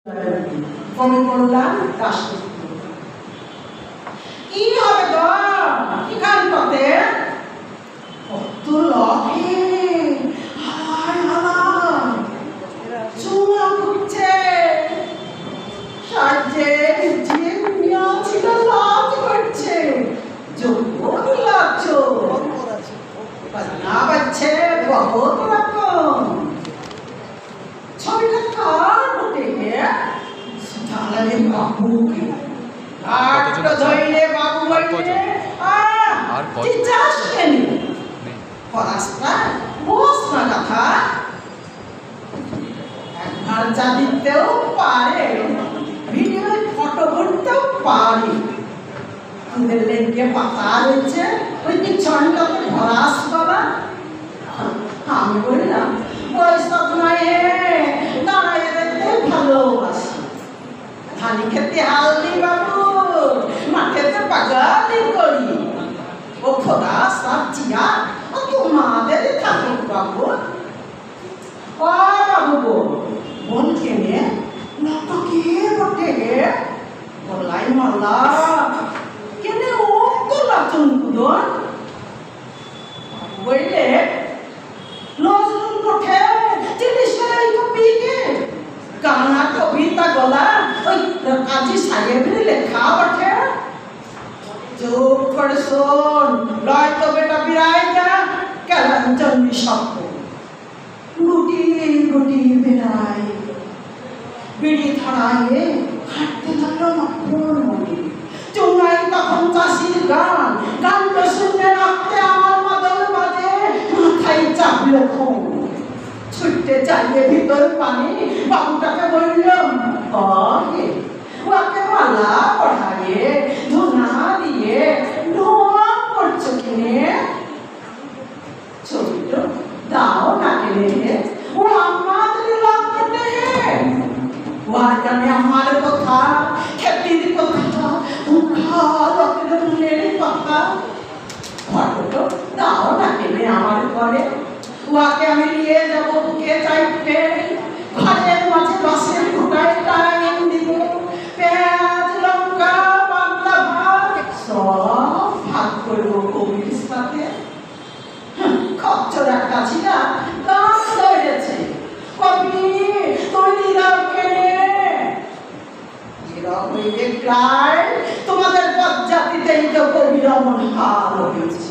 কবি বললাম রাষ্ট্রপতি কি হবে গো এখানটাতে কত লভে হায় হায় চুলা করছে সাজে যে মিয়া ছিল লাজ করছে যোগ্য লাজ বাজনা বাজছে বহুত রকম ছবিটা কার বটে জানালে বাবু আর তো ধইলে বাবু বইলে আর চিচাস কেন ফরাসটা বস না কথা একবার যা দিতেও পারে ভিডিও ফটো করতেও পারে আমাদের লেগে পাতা রয়েছে ওই পিছনটাতে ফরাস বাবা আমি বললাম বৈশাখ নয় দাঁড়াইয়ে দেখতে ভালোবাসি ধানি খেতে হালদি বাবু মাঠেতে বাগালি করি ও খোদা সাচিয়া ও তোমাদের থাকুক বাবু ও বাবু বোন কেনে নাটকে বটে বলাই মাল্লা কেনে ও তোলা চুনকুলো বইলে নজরুল কোঠে জিনিসটা এই কপিকে গানা কবিতা গলা ওই কাজী সাহেবের লেখা বটে চুপ করে শোন লয় তো বেটা বিরাই যা কেলাঞ্চন শব্দ গুটি গুটি বেড়াই বিড়ি ধরাইয়ে হাঁটতে থাকলো নক্ষণ মনে চুনাই তখন চাষির গান গানটা শুনে রাখতে আমার মাদল বাজে মাথায় চাপলো খুব ছুটতে চাইলে ভিতর পানি বাবুটাকে বললাম ওকে মালা পড়াইয়ে ধুনা দিয়ে ধোয়া করছো কিনে ছোট দাও না কেনে ও আমাদের লাগতে ও আর জানে আমার কথা খেতির কথা রকের কথা ফটো দাও না কেনে আমার ঘরে ওকে আমি নিয়ে যাবো বুকে চাইতে ঘরের মাঝে বাসের ঘুটায় টাইম দিব পেঁয়াজ লঙ্কা বাংলা ভাত সব ভাগ করবো কবির সাথে খচ্চর একটা ছিল গাছ ধরেছে কবি তৈরি দাও কেনে এরকম প্রায় তোমাদের পদ জাতিতেই তো কবির মন হার হয়েছে।